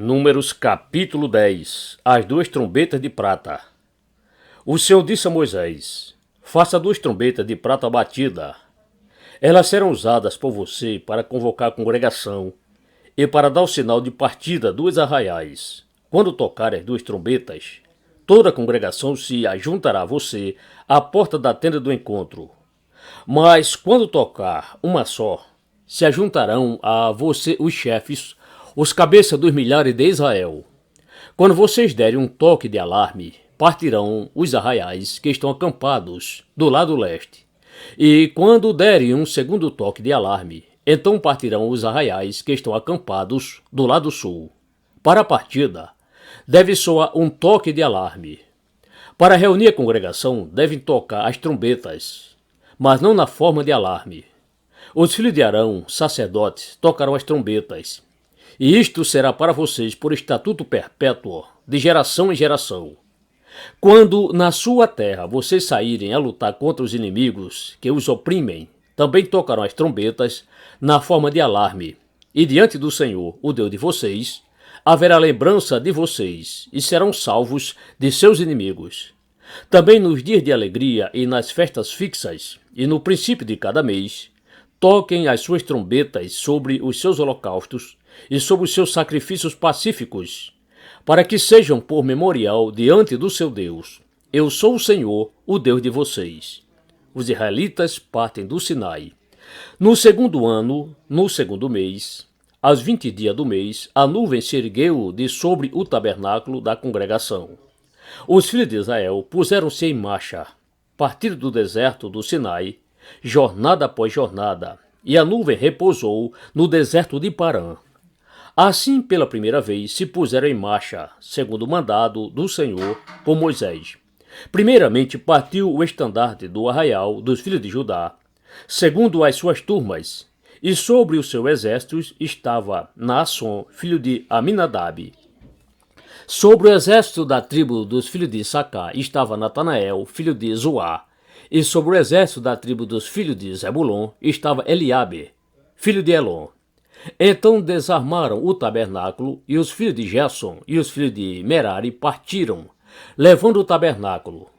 Números capítulo 10. As duas trombetas de prata. O Senhor disse a Moisés: faça duas trombetas de prata batida. Elas serão usadas por você para convocar a congregação e para dar o sinal de partida dos arraiais. Quando tocarem as duas trombetas, toda a congregação se ajuntará a você à porta da tenda do encontro. Mas quando tocar uma só, se ajuntarão a você os chefes, os cabeças dos milhares de Israel. Quando vocês derem um toque de alarme, partirão os arraiais que estão acampados do lado leste. E quando derem um segundo toque de alarme, então partirão os arraiais que estão acampados do lado sul. Para a partida, deve soar um toque de alarme. Para reunir a congregação, devem tocar as trombetas, mas não na forma de alarme. Os filhos de Arão, sacerdotes, tocarão as trombetas. E isto será para vocês por estatuto perpétuo, de geração em geração. Quando na sua terra vocês saírem a lutar contra os inimigos que os oprimem, também tocarão as trombetas na forma de alarme. E diante do Senhor, o Deus de vocês, haverá lembrança de vocês e serão salvos de seus inimigos. Também nos dias de alegria e nas festas fixas, e no princípio de cada mês, toquem as suas trombetas sobre os seus holocaustos e sobre os seus sacrifícios pacíficos, para que sejam por memorial diante do seu Deus. Eu sou o Senhor, o Deus de vocês. Os israelitas partem do Sinai. No segundo ano, no segundo mês, aos 20 dias do mês, a nuvem se ergueu de sobre o tabernáculo da congregação. Os filhos de Israel puseram-se em marcha, partiram do deserto do Sinai, jornada após jornada, e a nuvem repousou no deserto de Parã. Assim, pela primeira vez, se puseram em marcha, segundo o mandado do Senhor, por Moisés. Primeiramente partiu o estandarte do arraial dos filhos de Judá, segundo as suas turmas, e sobre o seu exército estava Naasson, filho de Aminadab. Sobre o exército da tribo dos filhos de Issacar estava Natanael, filho de Zoá, e sobre o exército da tribo dos filhos de Zebulon estava Eliabe, filho de Elon. Então desarmaram o tabernáculo, e os filhos de Gerson e os filhos de Merari partiram, levando o tabernáculo.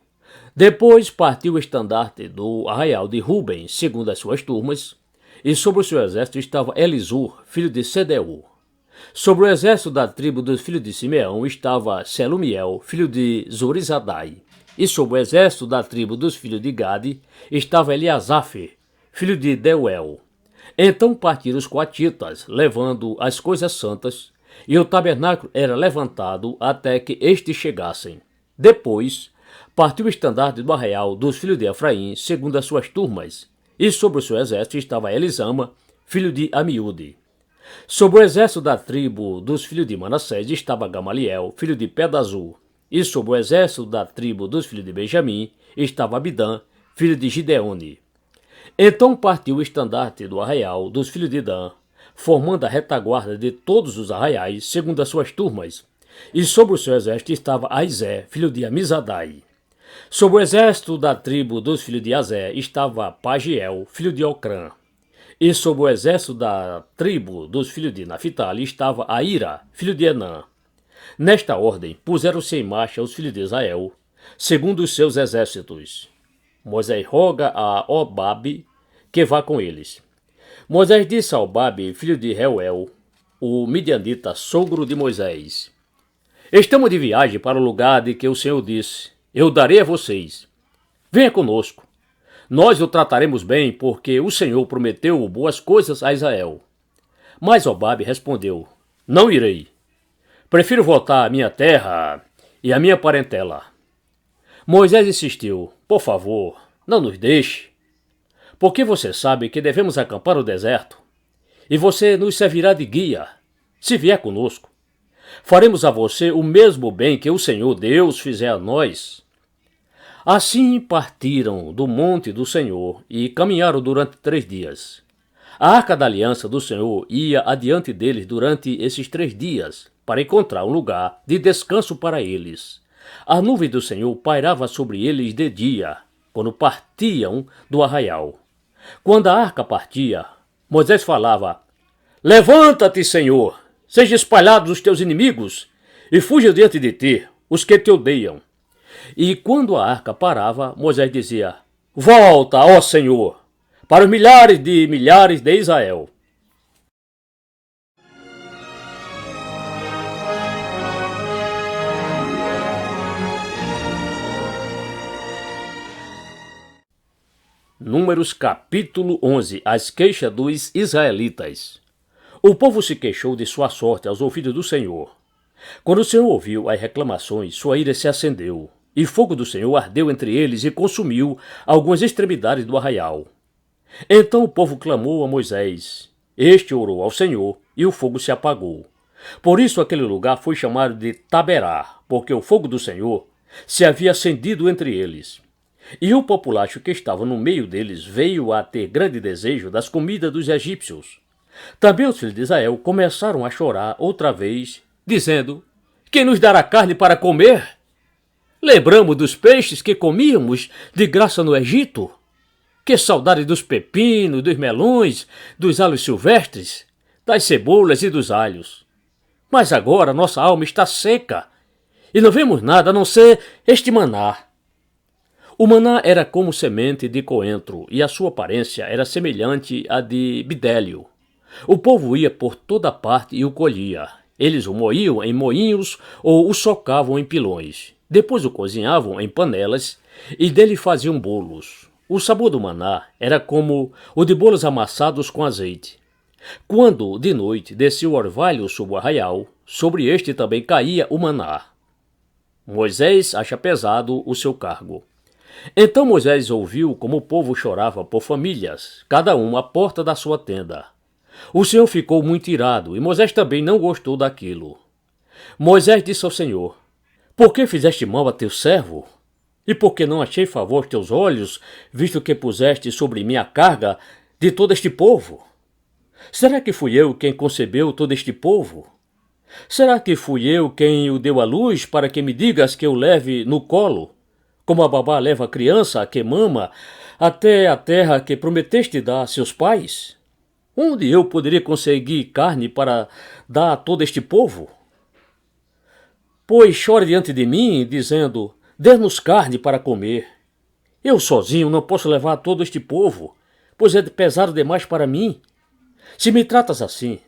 Depois partiu o estandarte do arraial de Ruben, segundo as suas turmas, e sobre o seu exército estava Elisur, filho de Sedeur. Sobre o exército da tribo dos filhos de Simeão estava Selumiel, filho de Zurizadai. E sobre o exército da tribo dos filhos de Gade estava Eliasaf, filho de Deuel. Então partiram os coatitas, levando as coisas santas, e o tabernáculo era levantado até que estes chegassem. Depois partiu o estandarte do arraial dos filhos de Efraim, segundo as suas turmas, e sobre o seu exército estava Elisama, filho de Amiúde. Sobre o exército da tribo dos filhos de Manassés estava Gamaliel, filho de Pedazur. E sobre o exército da tribo dos filhos de Benjamim estava Abidã, filho de Gideone. Então partiu o estandarte do arraial dos filhos de Dan, formando a retaguarda de todos os arraiais, segundo as suas turmas. E sobre o seu exército estava Aizé, filho de Amizadai. Sobre o exército da tribo dos filhos de Azé estava Pagiel, filho de Ocrã. E sobre o exército da tribo dos filhos de Naphtali estava Aira, filho de Enã. Nesta ordem, puseram-se em marcha os filhos de Israel, segundo os seus exércitos. Moisés roga a Obabe que vá com eles. Moisés disse a Obabe, filho de Reuel, o midianita, sogro de Moisés: estamos de viagem para o lugar de que o Senhor disse: eu darei a vocês. Venha conosco. Nós o trataremos bem, porque o Senhor prometeu boas coisas a Israel. Mas Obabe respondeu: não irei. Prefiro voltar à minha terra e à minha parentela. Moisés insistiu: por favor, não nos deixe, porque você sabe que devemos acampar no deserto, e você nos servirá de guia, se vier conosco. Faremos a você o mesmo bem que o Senhor Deus fizer a nós. Assim partiram do monte do Senhor e caminharam durante 3 dias. A arca da aliança do Senhor ia adiante deles durante esses 3 dias, para encontrar um lugar de descanso para eles. A nuvem do Senhor pairava sobre eles de dia, quando partiam do arraial. Quando a arca partia, Moisés falava: levanta-te, Senhor, Sejam espalhados os teus inimigos, e fuja diante de ti os que te odeiam. E quando a arca parava, Moisés dizia: Volta, ó Senhor, para os milhares de Israel. Números capítulo 11. As queixas dos israelitas. O povo se queixou de sua sorte aos ouvidos do Senhor. Quando o Senhor ouviu as reclamações, sua ira se acendeu, e fogo do Senhor ardeu entre eles e consumiu algumas extremidades do arraial. Então o povo clamou a Moisés. Este orou ao Senhor, e o fogo se apagou. Por isso aquele lugar foi chamado de Taberá, porque o fogo do Senhor se havia acendido entre eles. E o populacho que estava no meio deles veio a ter grande desejo das comidas dos egípcios. Também os filhos de Israel começaram a chorar outra vez, dizendo: Quem nos dará carne para comer? Lembramos dos peixes que comíamos de graça no Egito? Que saudade dos pepinos, dos melões, dos alhos silvestres, das cebolas e dos alhos. Mas agora nossa alma está seca, e não vemos nada a não ser este maná. O maná era como semente de coentro, e a sua aparência era semelhante à de bidélio. O povo ia por toda parte e o colhia. Eles o moíam em moinhos ou o socavam em pilões. Depois o cozinhavam em panelas e dele faziam bolos. O sabor do maná era como o de bolos amassados com azeite. Quando, de noite, descia o orvalho sobre o arraial, sobre este também caía o maná. Moisés acha pesado o seu cargo. Então Moisés ouviu como o povo chorava por famílias, cada um à porta da sua tenda. O Senhor ficou muito irado, e Moisés também não gostou daquilo. Moisés disse ao Senhor: Por que fizeste mal a teu servo? E por que não achei favor aos teus olhos, visto que puseste sobre mim a carga de todo este povo? Será que fui eu quem concebeu todo este povo? Será que fui eu quem o deu à luz para que me digas que eu leve no colo, como a babá leva a criança que mama, até a terra que prometeste dar a seus pais? Onde eu poderia conseguir carne para dar a todo este povo? Pois chore diante de mim, dizendo: Dê-nos carne para comer. Eu sozinho não posso levar todo este povo, pois é pesado demais para mim. Se me tratas assim,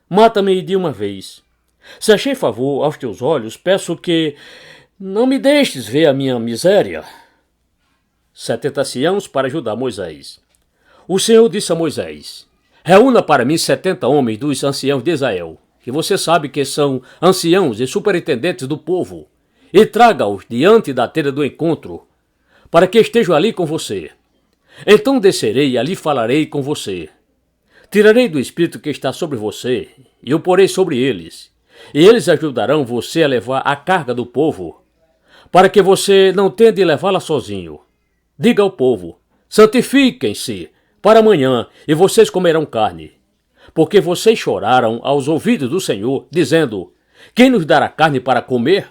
mata-me de uma vez. Se achei favor aos teus olhos, peço que não me deixes ver a minha miséria. 70 anciãos para ajudar Moisés. O Senhor disse a Moisés: Reúna para mim 70 homens dos anciãos de Israel, que você sabe que são anciãos e superintendentes do povo, e traga-os diante da tenda do encontro, para que estejam ali com você. Então descerei e ali falarei com você. Tirarei do espírito que está sobre você, e o porei sobre eles, e eles ajudarão você a levar a carga do povo, para que você não tenha de levá-la sozinho. Diga ao povo: santifiquem-se para amanhã, e vocês comerão carne. Porque vocês choraram aos ouvidos do Senhor, dizendo: Quem nos dará carne para comer?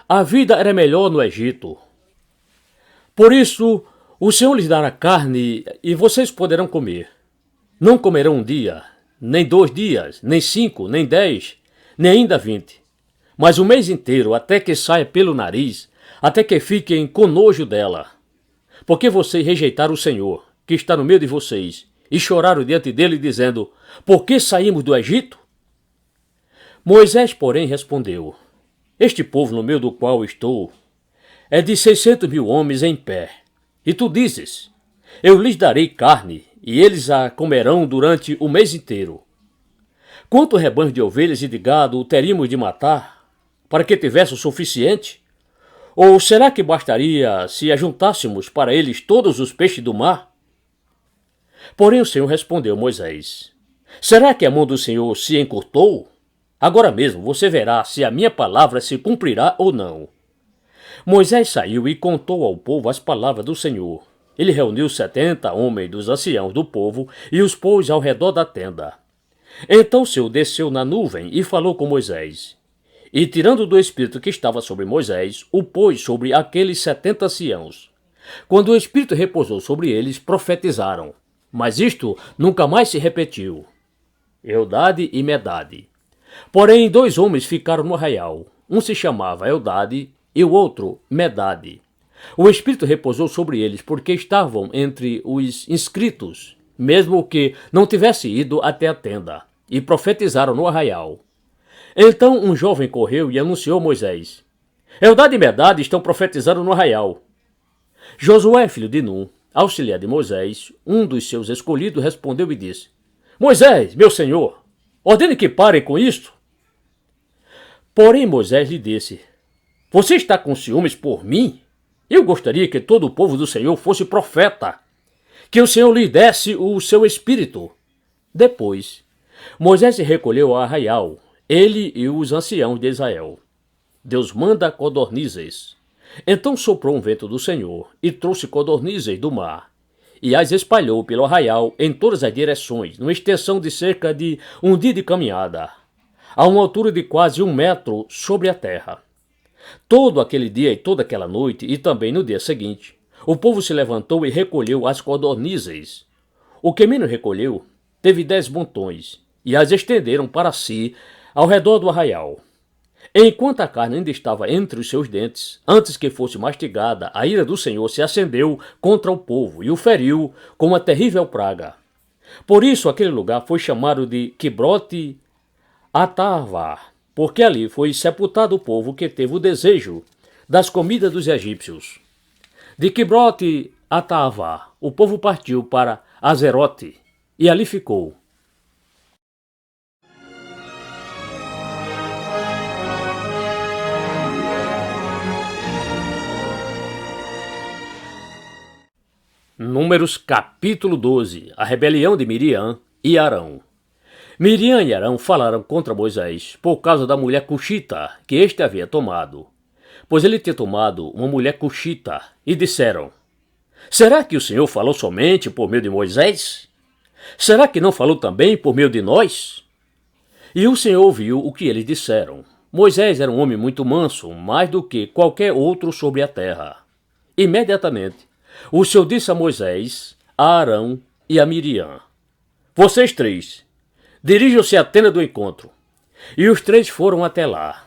A vida era melhor no Egito. Por isso, o Senhor lhes dará carne, e vocês poderão comer. Não comerão um dia, nem 2 dias, nem 5, nem 10, nem ainda 20. Mas o mês inteiro, até que saia pelo nariz, até que fiquem com nojo dela. Porque vocês rejeitaram o Senhor, que está no meio de vocês, e choraram diante dele, dizendo: Por que saímos do Egito? Moisés, porém, respondeu: Este povo no meio do qual estou é de 600.000 homens em pé. E tu dizes: Eu lhes darei carne, e eles a comerão durante o mês inteiro. Quanto rebanho de ovelhas e de gado teríamos de matar, para que tivesse o suficiente? Ou será que bastaria se ajuntássemos para eles todos os peixes do mar? Porém o Senhor respondeu a Moisés: Será que a mão do Senhor se encurtou? Agora mesmo você verá se a minha palavra se cumprirá ou não. Moisés saiu e contou ao povo as palavras do Senhor. Ele reuniu 70 homens dos anciãos do povo e os pôs ao redor da tenda. Então o Senhor desceu na nuvem e falou com Moisés. E tirando do espírito que estava sobre Moisés, o pôs sobre aqueles 70 anciãos. Quando o espírito repousou sobre eles, profetizaram. Mas isto nunca mais se repetiu. Eldade e Medade. Porém, dois homens ficaram no arraial. Um se chamava Eldade e o outro Medade. O Espírito repousou sobre eles, porque estavam entre os inscritos, mesmo que não tivesse ido até a tenda, e profetizaram no arraial. Então um jovem correu e anunciou a Moisés: Eldade e Medade estão profetizando no arraial. Josué, filho de Num, auxiliar de Moisés, um dos seus escolhidos, respondeu e disse: Moisés, meu senhor, ordene que parem com isto. Porém Moisés lhe disse: Você está com ciúmes por mim? Eu gostaria que todo o povo do Senhor fosse profeta, que o Senhor lhe desse o seu espírito. Depois, Moisés se recolheu ao arraial, ele e os anciãos de Israel. Deus manda codornizes. Então soprou um vento do Senhor e trouxe codornizes do mar, e as espalhou pelo arraial em todas as direções, numa extensão de cerca de um dia de caminhada, a uma altura de quase 1 metro sobre a terra. Todo aquele dia e toda aquela noite, e também no dia seguinte, o povo se levantou e recolheu as codornizes. O que menos recolheu teve 10 montões, e as estenderam para si ao redor do arraial. Enquanto a carne ainda estava entre os seus dentes, antes que fosse mastigada, a ira do Senhor se acendeu contra o povo e o feriu com uma terrível praga. Por isso aquele lugar foi chamado de Quibrote Atavá, porque ali foi sepultado o povo que teve o desejo das comidas dos egípcios. De Quibrote Atavá, o povo partiu para Azerote e ali ficou. Números capítulo 12. A rebelião de Miriam e Arão. Miriam e Arão falaram contra Moisés por causa da mulher cuxita que este havia tomado, pois ele tinha tomado uma mulher cuxita, e disseram: Será que o Senhor falou somente por meio de Moisés? Será que não falou também por meio de nós? E o Senhor ouviu o que eles disseram. Moisés era um homem muito manso, mais do que qualquer outro sobre a terra. Imediatamente, o Senhor disse a Moisés, a Arão e a Miriam: Vocês três, dirijam-se à tenda do encontro. E os três foram até lá.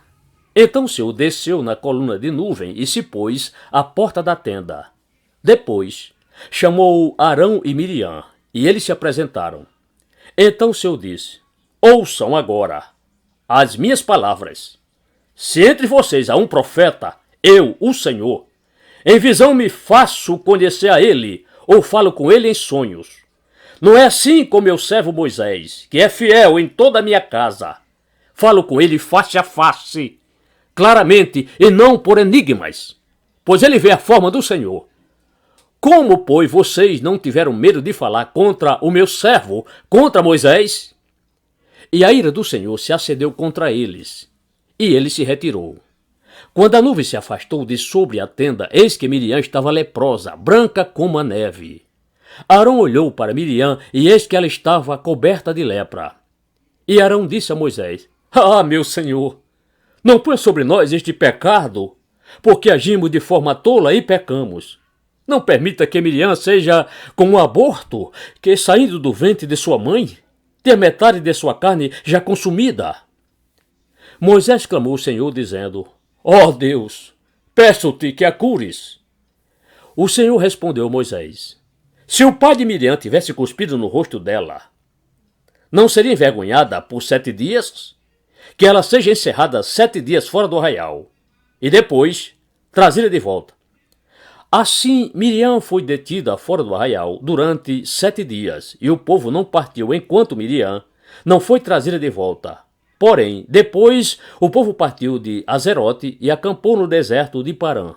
Então o Senhor desceu na coluna de nuvem e se pôs à porta da tenda. Depois, chamou Arão e Miriam, e eles se apresentaram. Então o Senhor disse: Ouçam agora as minhas palavras. Se entre vocês há um profeta, eu, o Senhor, em visão me faço conhecer a ele, ou falo com ele em sonhos. Não é assim com meu servo Moisés, que é fiel em toda a minha casa. Falo com ele face a face, claramente, e não por enigmas, pois ele vê a forma do Senhor. Como, pois, vocês não tiveram medo de falar contra o meu servo, contra Moisés? E a ira do Senhor se acendeu contra eles, e ele se retirou. Quando a nuvem se afastou de sobre a tenda, eis que Miriam estava leprosa, branca como a neve. Arão olhou para Miriam, e eis que ela estava coberta de lepra. E Arão disse a Moisés: Ah, meu senhor, não ponha sobre nós este pecado, porque agimos de forma tola e pecamos. Não permita que Miriam seja como um aborto, que saindo do ventre de sua mãe, tenha metade de sua carne já consumida. Moisés clamou ao Senhor, dizendo: Ó Deus, peço-te que a cures. O Senhor respondeu a Moisés: Se o pai de Miriam tivesse cuspido no rosto dela, não seria envergonhada por 7 dias? Que ela seja encerrada 7 dias fora do arraial, e depois trazida de volta. Assim Miriam foi detida fora do arraial durante 7 dias, e o povo não partiu enquanto Miriam não foi trazida de volta. Porém, depois o povo partiu de Azerote e acampou no deserto de Parã.